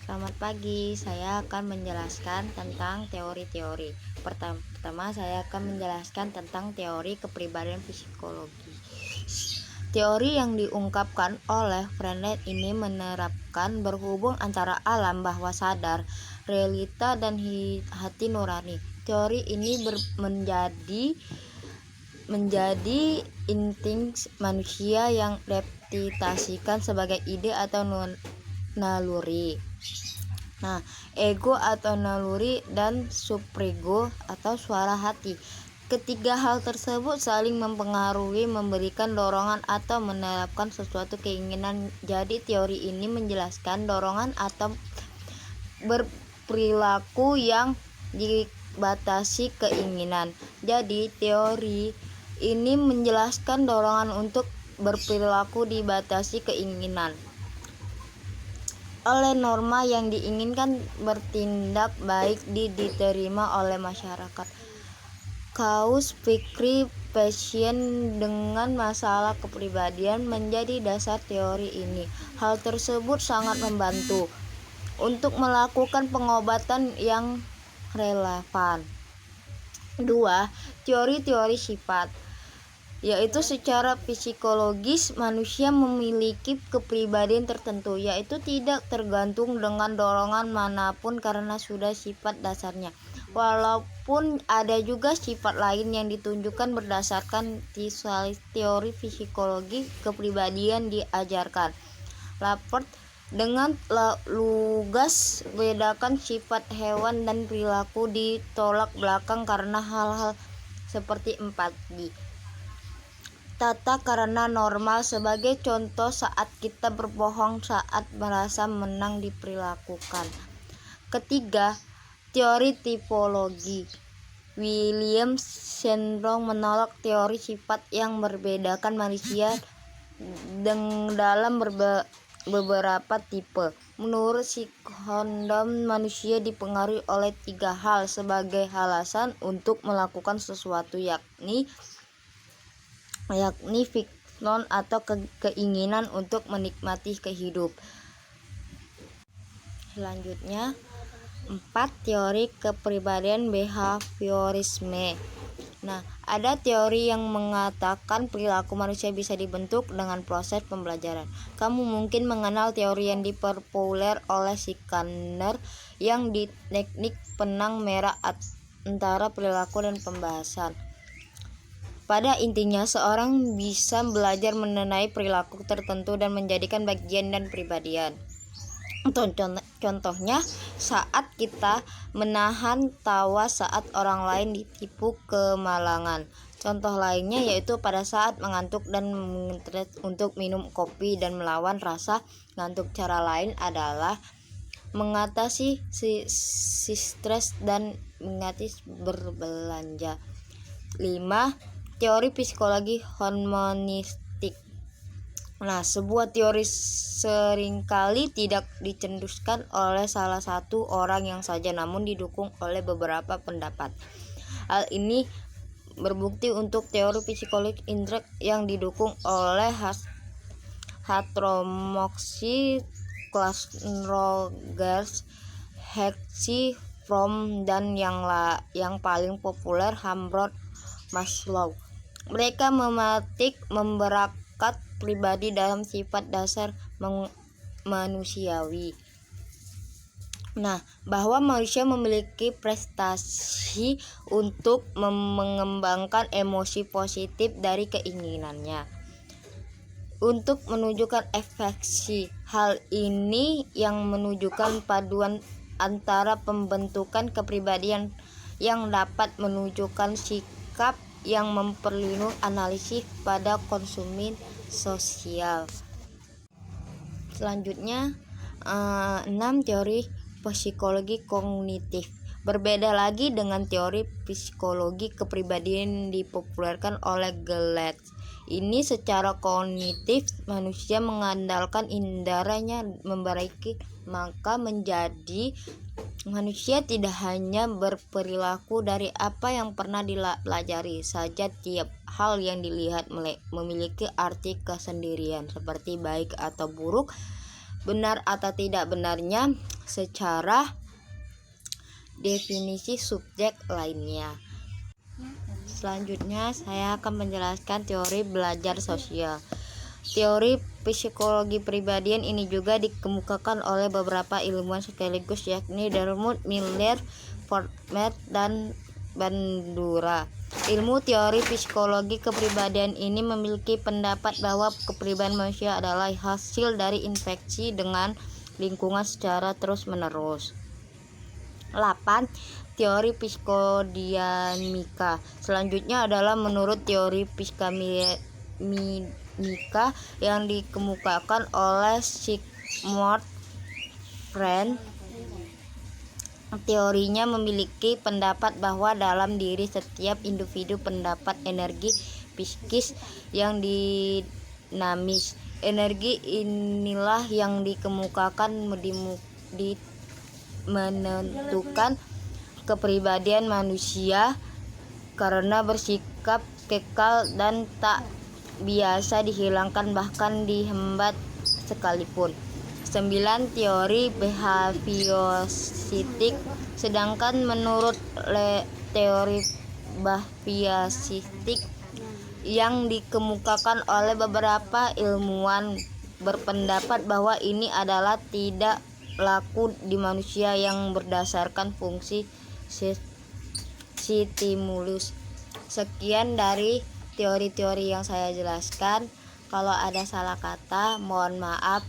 Selamat pagi, saya akan menjelaskan tentang teori-teori. Pertama, saya akan menjelaskan tentang teori kepribadian psikologi. Teori yang diungkapkan oleh Freinet ini menerapkan berhubung antara alam bawah sadar, realita, dan hati nurani. Teori ini menjadi insting manusia yang representasikan sebagai ide atau naluri. Nah, ego atau naluri dan suprego atau suara hati. Ketiga hal tersebut saling mempengaruhi, memberikan dorongan atau menerapkan sesuatu keinginan. Jadi teori ini menjelaskan dorongan atau berperilaku yang dibatasi keinginan. Jadi teori ini menjelaskan dorongan untuk berperilaku dibatasi keinginan oleh norma yang diinginkan bertindak baik diterima oleh masyarakat. Kaus fikri pasien dengan masalah kepribadian menjadi dasar teori ini. Hal tersebut sangat membantu untuk melakukan pengobatan yang relevan. 2. Teori-teori sifat, yaitu secara psikologis manusia memiliki kepribadian tertentu, yaitu tidak tergantung dengan dorongan manapun karena sudah sifat dasarnya. Walaupun ada juga sifat lain yang ditunjukkan berdasarkan teori psikologi kepribadian diajarkan. Laport dengan lugas bedakan sifat hewan dan perilaku ditolak belakang karena hal-hal seperti empati. Tata karena normal sebagai contoh saat kita berbohong saat merasa menang diperlakukan. Ketiga, teori tipologi. William Sandrock menolak teori sifat yang membedakan manusia dalam beberapa tipe. Menurut Sandrock, manusia dipengaruhi oleh 3 hal sebagai alasan untuk melakukan sesuatu, yakni fiknon atau keinginan untuk menikmati kehidupan. Selanjutnya, 4. Teori kepribadian behaviorisme. Nah, ada teori yang mengatakan perilaku manusia bisa dibentuk dengan proses pembelajaran. Kamu mungkin mengenal teori yang diperpopuler oleh Skinner yang di teknik benang merah antara perilaku dan pembahasan. Pada intinya, seorang bisa belajar mengenai perilaku tertentu dan menjadikan bagian dan pribadian. Contohnya, saat kita menahan tawa saat orang lain ditipu kemalangan. Contoh lainnya yaitu pada saat mengantuk dan untuk minum kopi dan melawan rasa ngantuk. Cara lain adalah mengatasi stres dan mengatasi berbelanja. 5. Teori psikologi humanistik. Nah, sebuah teori seringkali tidak dicetuskan oleh salah satu orang yang saja, namun didukung oleh beberapa pendapat. Hal ini berbukti untuk teori psikologi intrik yang didukung oleh Hatromoxy, Rogers, Hexy, Fromm, dan yang paling populer Hamburg Maslow. Mereka memberatkan pribadi dalam sifat dasar manusiawi. Nah, bahwa manusia memiliki prestasi untuk mengembangkan emosi positif dari keinginannya untuk menunjukkan afeksi. Hal ini yang menunjukkan paduan antara pembentukan kepribadian yang dapat menunjukkan sikap yang memperlukan analisis pada konsumen sosial. Selanjutnya, 6. Teori psikologi kognitif. Berbeda lagi dengan teori psikologi kepribadian dipopulerkan oleh Gallet. Ini secara kognitif manusia mengandalkan inderanya membaiki, maka menjadi Manusia tidak hanya berperilaku dari apa yang pernah dipelajari saja, tiap hal yang dilihat memiliki arti kesendirian, seperti baik atau buruk, benar atau tidak benarnya, secara definisi subjek lainnya. Selanjutnya saya akan menjelaskan teori belajar sosial. Teori psikologi pribadian ini juga dikemukakan oleh beberapa ilmuwan sekaligus, yakni Dartmouth, Miller, Fortman, dan Bandura. Ilmu teori psikologi kepribadian ini memiliki pendapat bahwa kepribadian manusia adalah hasil dari infeksi dengan lingkungan secara terus-menerus. 8. Teori psikodinamika. Selanjutnya adalah menurut teori psikodinamika yang dikemukakan oleh Sigmund Freud. Teorinya memiliki pendapat bahwa dalam diri setiap individu terdapat energi psikis yang dinamis. Energi inilah yang dikemukakan menentukan kepribadian manusia karena bersikap kekal dan tak biasa dihilangkan bahkan dihambat sekalipun. 9. Teori behaviosistik. Sedangkan menurut teori behaviosistik yang dikemukakan oleh beberapa ilmuwan berpendapat bahwa ini adalah tidak laku di manusia yang berdasarkan fungsi stimulus. Sekian dari teori-teori yang saya jelaskan. Kalau ada salah kata, mohon maaf.